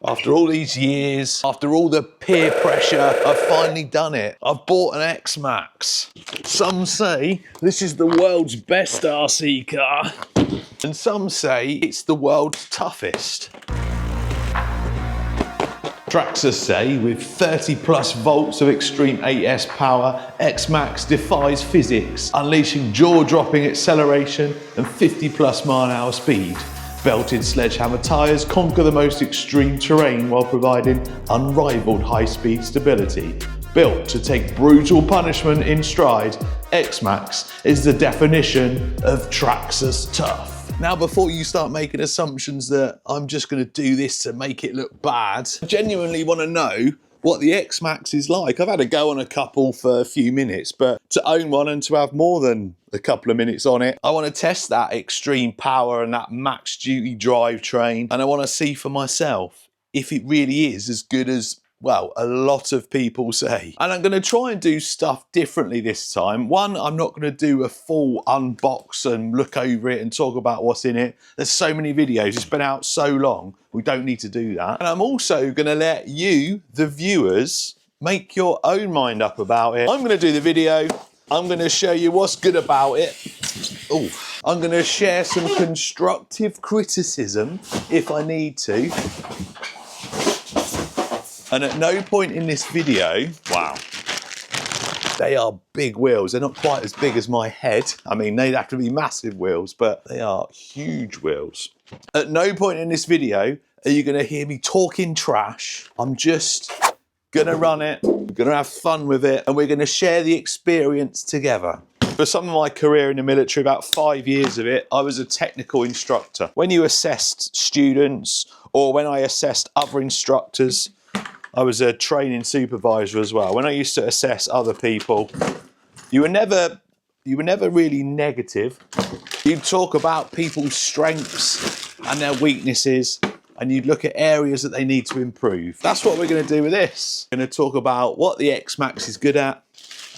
After all these years, after all the peer pressure, I've finally done it. I've bought an Xmaxx. Some say this is the world's best RC car, and some say it's the world's toughest. Traxxas say with 30 plus volts of extreme 8S power, Xmaxx defies physics, unleashing jaw-dropping acceleration and 50 plus mile/hour speed. Belted sledgehammer tyres conquer the most extreme terrain while providing unrivaled high-speed stability. Built to take brutal punishment in stride, Xmaxx is the definition of Traxxas tough. Now, before you start making assumptions that I'm just going to do this to make it look bad, I genuinely want to know what the Xmaxx is like. I've had a go on a couple for a few minutes, but to own one and to have more than a couple of minutes on it, I want to test that extreme power and that max duty drivetrain, and I want to see for myself if it really is as good as, well, a lot of people say. And I'm going to try and do stuff differently this time. One, I'm not going to do a full unbox and look over it and talk about what's in it. There's so many videos, it's been out so long, we don't need to do that. And I'm also going to let you, the viewers, make your own mind up about it. I'm going to do the video, I'm going to show you what's good about it. Oh, I'm going to share some constructive criticism if I need to. And at no point in this video, wow, they are big wheels. They're not quite as big as my head. I mean, they'd have to be massive wheels, but they are huge wheels. At no point in this video are you gonna hear me talking trash. I'm just gonna run it, we're gonna have fun with it, and we're gonna share the experience together. For some of my career in the military, about 5 years of it, I was a technical instructor. When you assessed students, or when I assessed other instructors, I was a training supervisor as well. When I used to assess other people, you were never really negative. You'd talk about people's strengths and their weaknesses, and you'd look at areas that they need to improve. That's what we're going to do with this. We're going to talk about what the Xmaxx is good at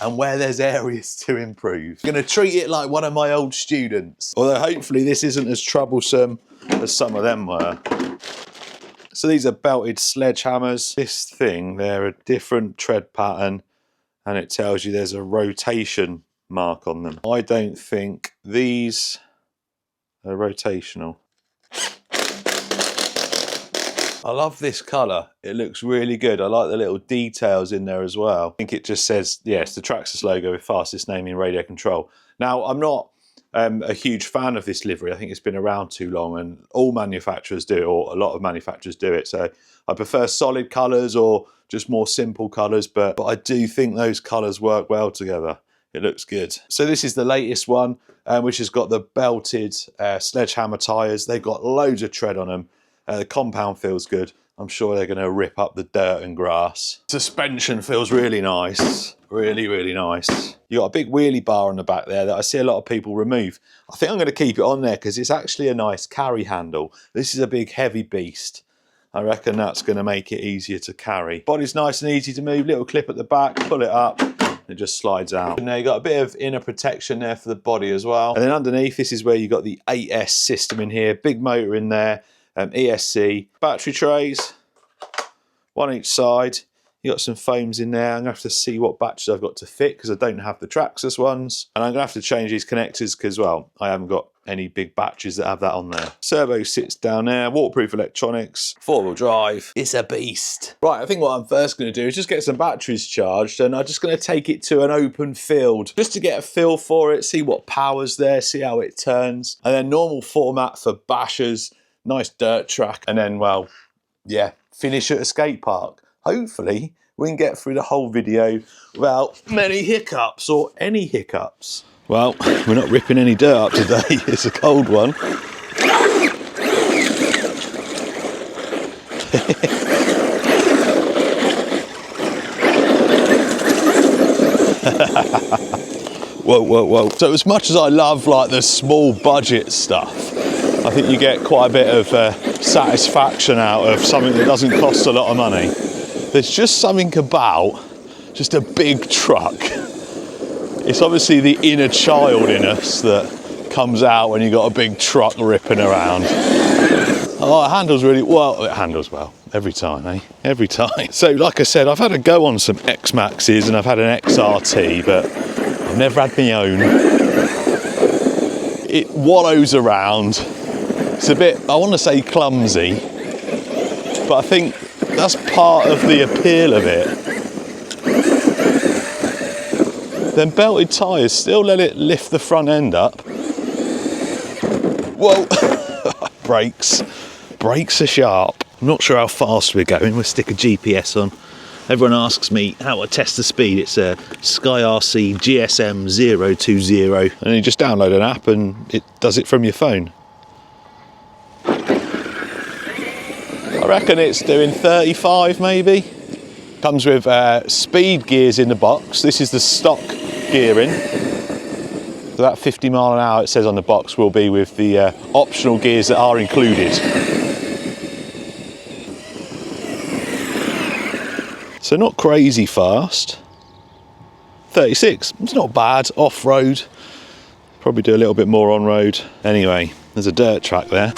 and where there's areas to improve. I'm going to treat it like one of my old students, although hopefully this isn't as troublesome as some of them were. So these are belted sledgehammers. This thing, they're a different tread pattern, and it tells you there's a rotation mark on them. I don't think these are rotational. I love this colour. It looks really good. I like the little details in there as well. I think it just says, yeah, it's the Traxxas logo with fastest name in radio control. Now, I'm not a huge fan of this livery. I think it's been around too long, and all manufacturers do it, or a lot of manufacturers do it. So I prefer solid colours or just more simple colours, but I do think those colours work well together. It looks good. So this is the latest one, which has got the belted sledgehammer tyres. They've got loads of tread on them. The compound feels good. I'm sure they're going to rip up the dirt and grass. Suspension feels really nice. Really, really nice. You got a big wheelie bar on the back there that I see a lot of people remove. I think I'm going to keep it on there because it's actually a nice carry handle. This is a big heavy beast. I reckon that's going to make it easier to carry. Body's nice and easy to move. Little clip at the back, pull it up, it just slides out. And now you got a bit of inner protection there for the body as well. And then underneath, this is where you got the 8S system in here. Big motor in there. ESC, battery trays, one each side. You got some foams in there. I'm gonna have to see what batteries I've got to fit because I don't have the Traxxas ones, and I'm gonna have to change these connectors because, well, I haven't got any big batteries that have that on there. Servo sits down there, waterproof electronics, 4-wheel drive. It's a beast. Right, I think what I'm first gonna do is just get some batteries charged, and I'm just gonna take it to an open field just to get a feel for it, see what power's there, see how it turns, and then normal format for bashers. Nice dirt track, and then, well, yeah, finish at a skate park. Hopefully, we can get through the whole video without many hiccups or any hiccups. Well, we're not ripping any dirt up today. It's a cold one. Whoa, whoa, whoa. So as much as I love like the small budget stuff, I think you get quite a bit of satisfaction out of something that doesn't cost a lot of money. There's just something about just a big truck. It's obviously the inner child in us that comes out when you've got a big truck ripping around. Oh, it handles really well. It handles well every time, eh? Every time. So, like I said, I've had a go on some Xmaxxes and I've had an XRT, but I've never had my own. It wallows around. It's a bit, I want to say clumsy, but I think that's part of the appeal of it. Then belted tyres still let it lift the front end up. Whoa! Brakes are sharp. I'm not sure how fast we're going. We'll stick a GPS on. Everyone asks me how I test the speed. It's a Sky RC GSM 020, and you just download an app and it does it from your phone. I reckon it's doing 35 maybe. Comes with speed gears in the box. This is the stock gearing. So that 50 mile an hour it says on the box will be with the optional gears that are included. So not crazy fast. 36, it's not bad off-road. Probably do a little bit more on-road. Anyway, there's a dirt track there.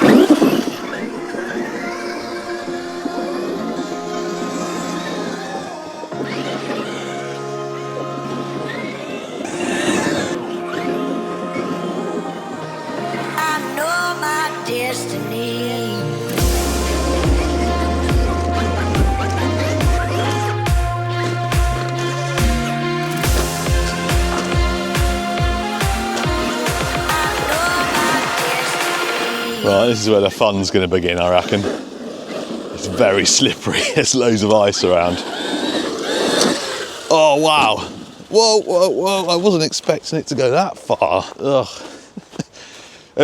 Right, this is where the fun's going to begin, I reckon. It's very slippery, there's loads of ice around. Oh wow! Whoa, whoa, whoa, I wasn't expecting it to go that far. Ugh.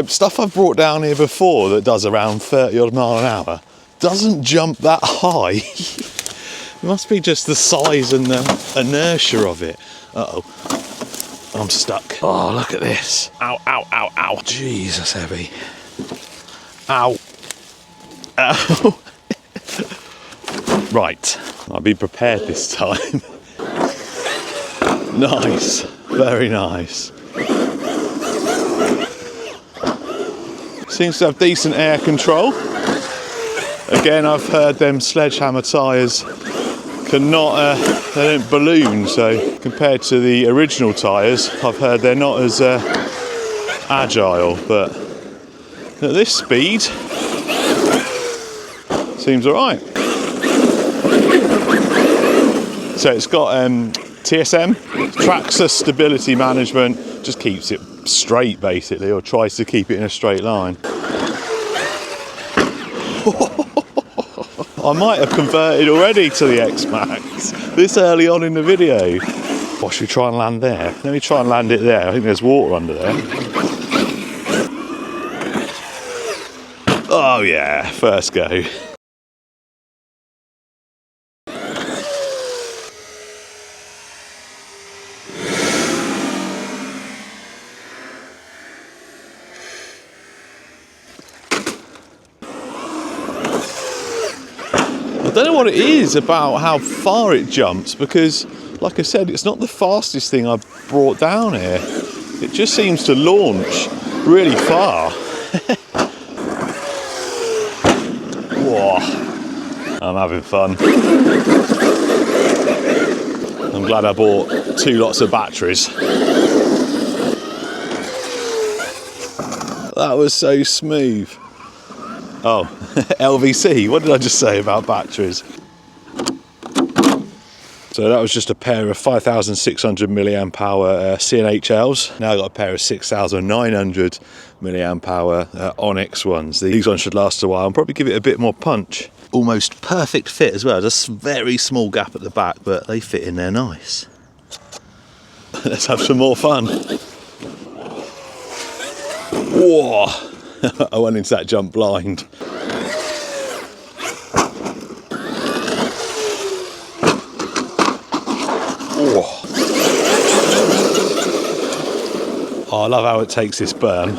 Stuff I've brought down here before that does around 30 odd mile an hour doesn't jump that high. It must be just the size and the inertia of it. Uh-oh. I'm stuck. Oh, look at this. Ow, ow, ow, ow. Jesus, heavy. Ow. Ow. Right, I'll be prepared this time. Nice, very nice. Seems to have decent air control. Again, I've heard them sledgehammer tyres cannot, they don't balloon, so compared to the original tyres, I've heard they're not as agile, but at this speed, seems alright. So it's got TSM, Traxxas Stability Management, just keeps it straight basically, or tries to keep it in a straight line. I might have converted already to the Xmaxx this early on in the video. Or should we try and land there? Let me try and land it there. I think there's water under there. Oh yeah, first go. I don't know what it is about how far it jumps, because like I said, it's not the fastest thing I've brought down here. It just seems to launch really far. Whoa, I'm having fun. I'm glad I bought 2 lots of batteries. That was so smooth. Oh, LVC, what did I just say about batteries? So that was just a pair of 5,600 milliamp hour CNHLs. Now I've got a pair of 6,900 milliamp hour Onyx ones. These ones should last a while and probably give it a bit more punch. Almost perfect fit as well, just a very small gap at the back, but they fit in there nice. Let's have some more fun. Whoa! I went into that jump blind. Oh, I love how it takes this berm.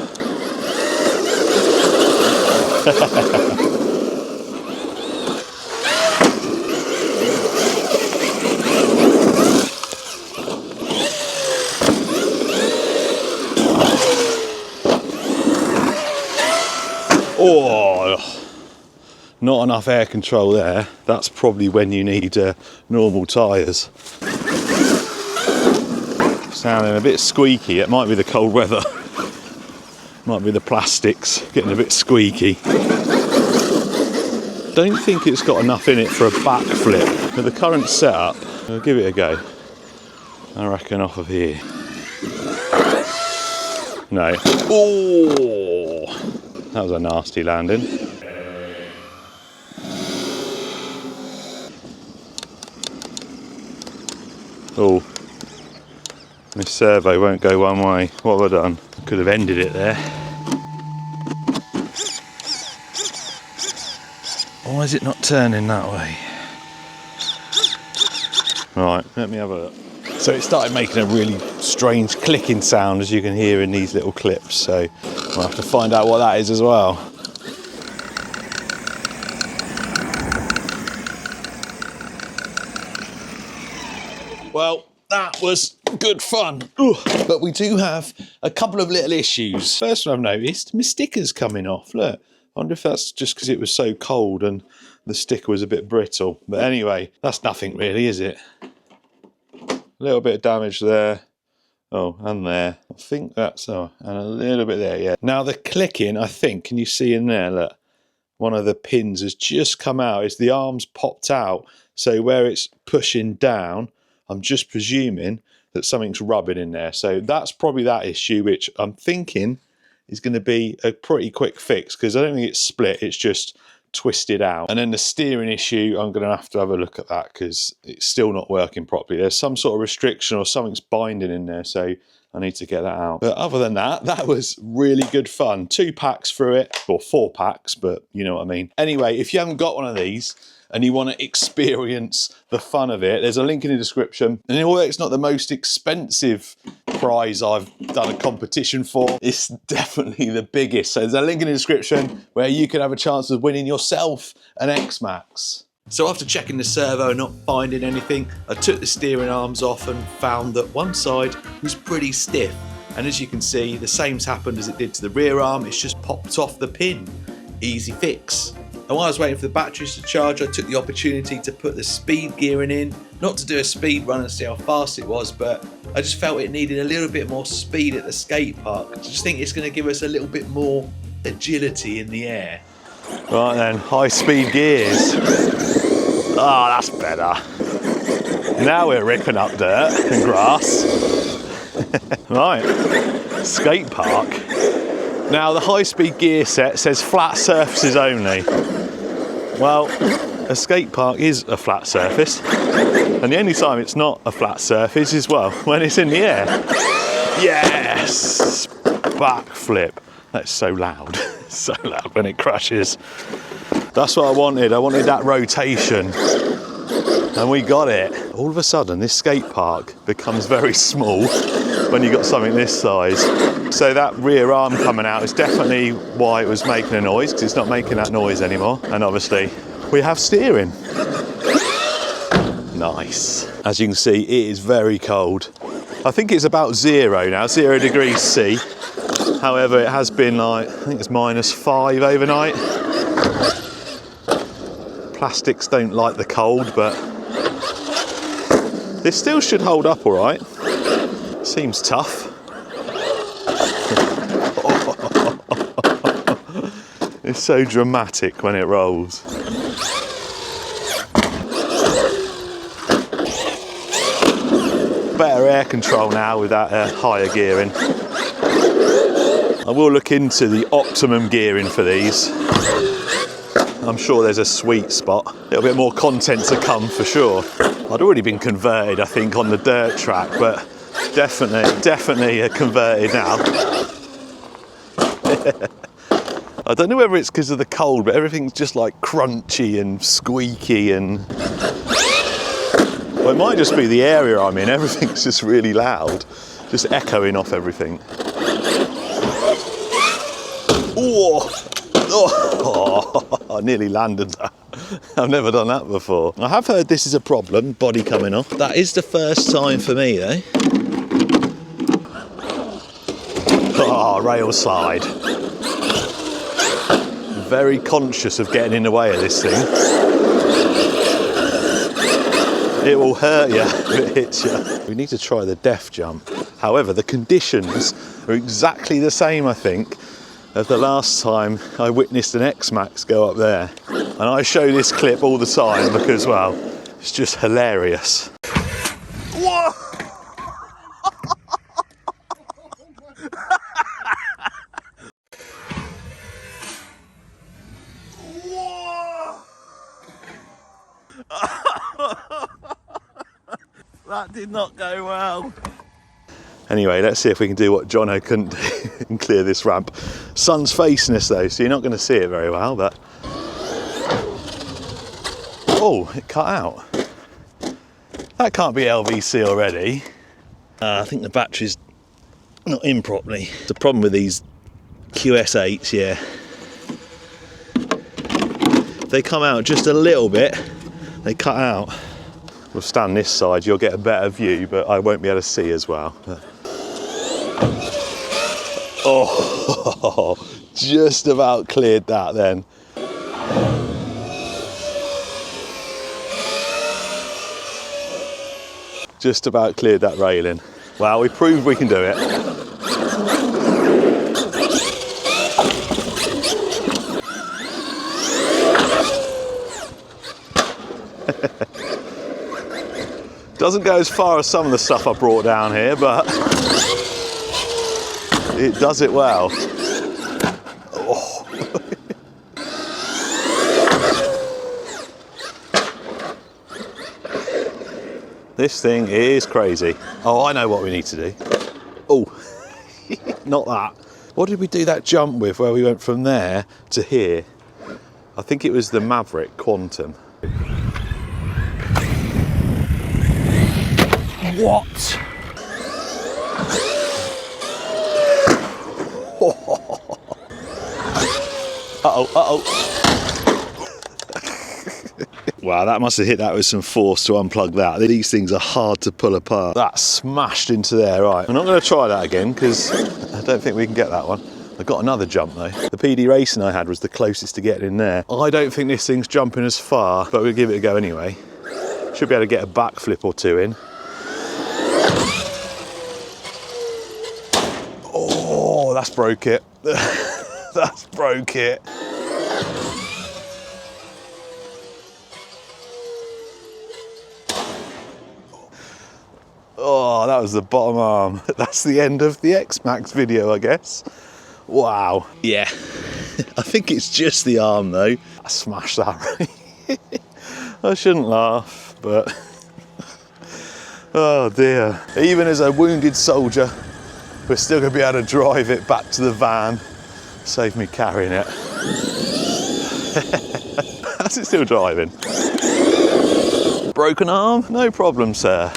Oh, Not enough air control there. That's probably when you need normal tyres. Sounding a bit squeaky. It might be the cold weather. Might be the plastics getting a bit squeaky. Don't think it's got enough in it for a backflip. With the current setup, I'll give it a go. I reckon off of here. No. Oh, that was a nasty landing. Oh, this servo won't go one way. What have I done? Could have ended it there. Why is it not turning that way? Right, let me have a look. So it started making a really strange clicking sound, as you can hear in these little clips. So I'll have to find out what that is as well. Well, that was good fun. Ugh. But we do have a couple of little issues. First one I've noticed, my sticker's coming off. Look, I wonder if that's just because it was so cold and the sticker was a bit brittle. But anyway, that's nothing really, is it? A little bit of damage there. Oh, and there. I think that's, and a little bit there, yeah. Now the clicking, I think, can you see in there, look, one of the pins has just come out. It's the arm's popped out. So where it's pushing down, I'm just presuming that something's rubbing in there. So that's probably that issue, which I'm thinking is going to be a pretty quick fix, because I don't think it's split, it's just twisted out. And then the steering issue, I'm going to have a look at that, because it's still not working properly. There's some sort of restriction or something's binding in there, so I need to get that out. But other than that, that was really good fun. 2 packs through it, or 4 packs, but you know what I mean. Anyway, if you haven't got one of these and you want to experience the fun of it, there's a link in the description. And although it's not the most expensive prize I've done a competition for, it's definitely the biggest. So there's a link in the description where you can have a chance of winning yourself an Xmaxx. So after checking the servo and not finding anything, I took the steering arms off and found that one side was pretty stiff. And as you can see, the same's happened as it did to the rear arm, it's just popped off the pin. Easy fix. And while I was waiting for the batteries to charge, I took the opportunity to put the speed gearing in, not to do a speed run and see how fast it was, but I just felt it needed a little bit more speed at the skate park. I just think it's going to give us a little bit more agility in the air. Right then, high speed gears. Ah, that's better. Now we're ripping up dirt and grass. Right, skate park. Now the high speed gear set says flat surfaces only. Well, a skate park is a flat surface, and the only time it's not a flat surface is, well, when it's in the air. Yes! Backflip. That's so loud. So loud when it crashes. That's what I wanted. I wanted that rotation. And we got it. All of a sudden, this skate park becomes very small when you got something this size. So that rear arm coming out is definitely why it was making a noise, because it's not making that noise anymore. And obviously, we have steering. Nice. As you can see, it is very cold. I think it's about 0 now, 0 degrees C. However, it has been like, I think it's -5 overnight. Plastics don't like the cold, but this still should hold up all right. Seems tough. It's so dramatic when it rolls. Better air control now with that higher gearing. I will look into the optimum gearing for these. I'm sure there's a sweet spot. A little bit more content to come for sure. I'd already been converted, I think, on the dirt track, but definitely converted now. I don't know whether it's because of the cold, but everything's just like crunchy and squeaky, and well, it might just be the area I'm in. Everything's just really loud, just echoing off everything. Oh, I nearly landed that. I've never done that before. I have heard this is a problem, body coming off. That is the first time for me though. Oh, rail slide. Very conscious of getting in the way of this thing. It will hurt you if it hits you. We need to try the def jump. However, the conditions are exactly the same, I think, as the last time I witnessed an Xmaxx go up there. And I show this clip all the time because, well, it's just hilarious. Whoa! That did not go well. Anyway, let's see if we can do what Jono couldn't do and clear this ramp. Sun's facing us though, so you're not going to see it very well, but... Oh, it cut out. That can't be LVC already. I think the battery's not in properly. The problem with these QS8s, yeah. If they come out just a little bit, they cut out. We'll stand this side, you'll get a better view, but I won't be able to see as well. Oh, just about cleared that then. Just about cleared that railing. Well, we proved we can do it. Doesn't go as far as some of the stuff I brought down here, but it does it well. Oh. This thing is crazy. Oh, I know what we need to do. Oh, not that. What did we do that jump with where we went from there to here? I think it was the Maverick Quantum. What? Uh-oh, uh-oh. Wow, that must have hit that with some force to unplug that. These things are hard to pull apart. That smashed into there, right. I'm not going to try that again because I don't think we can get that one. I got another jump though. The PD Racing I had was the closest to getting in there. I don't think this thing's jumping as far, but we'll give it a go anyway. Should be able to get a backflip or two in. Oh, that's broke it. That's broke it. Oh, that was the bottom arm. That's the end of the Xmaxx video, I guess. Wow. Yeah, I think it's just the arm though. I smashed that. I shouldn't laugh, but oh dear. Even as a wounded soldier, we're still going to be able to drive it back to the van. Save me carrying it. How's it still driving? Broken arm? No problem, sir.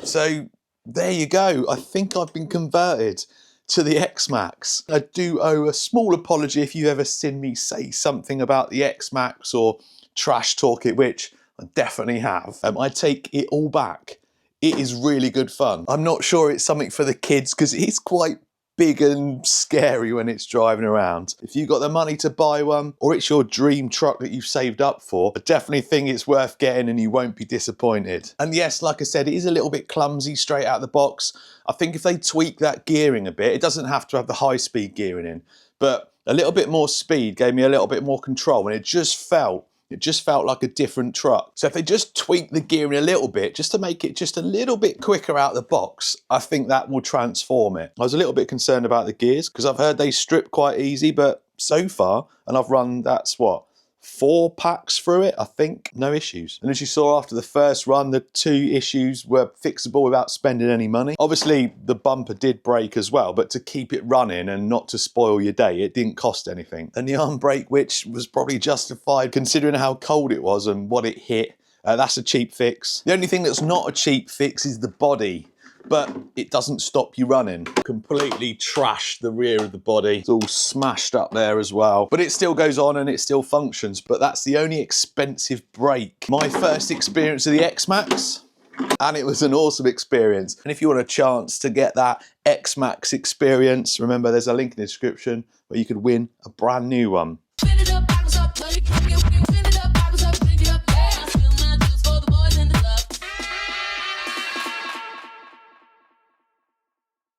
So there you go. I think I've been converted to the Xmaxx. I do owe a small apology if you ever seen me say something about the Xmaxx or trash talk it, which I definitely have. I take it all back. It is really good fun. I'm not sure it's something for the kids because it's quite big and scary when it's driving around. If you've got the money to buy one, or it's your dream truck that you've saved up for, I definitely think it's worth getting and you won't be disappointed. And yes, like I said, it is a little bit clumsy straight out of the box. I think if they tweak that gearing a bit, it doesn't have to have the high-speed gearing in, but a little bit more speed gave me a little bit more control, and it just felt like a different truck. So if they just tweak the gearing a little bit, just to make it just a little bit quicker out the box, I think that will transform it. I was a little bit concerned about the gears because I've heard they strip quite easy, but so far, and I've run, that's what, 4 packs through it, I think, no issues. And as you saw after the first run, the 2 issues were fixable without spending any money. Obviously, the bumper did break as well, but to keep it running and not to spoil your day, it didn't cost anything. And the arm brake, which was probably justified considering how cold it was and what it hit, that's a cheap fix. The only thing that's not a cheap fix is the body, but it doesn't stop you running. Completely trashed the rear of the body. It's all smashed up there as well. But it still goes on and it still functions, but that's the only expensive brake. My first experience of the Xmaxx, And it was an awesome experience. And if you want a chance to get that Xmaxx experience, remember there's a link in the description where you could win a brand new one.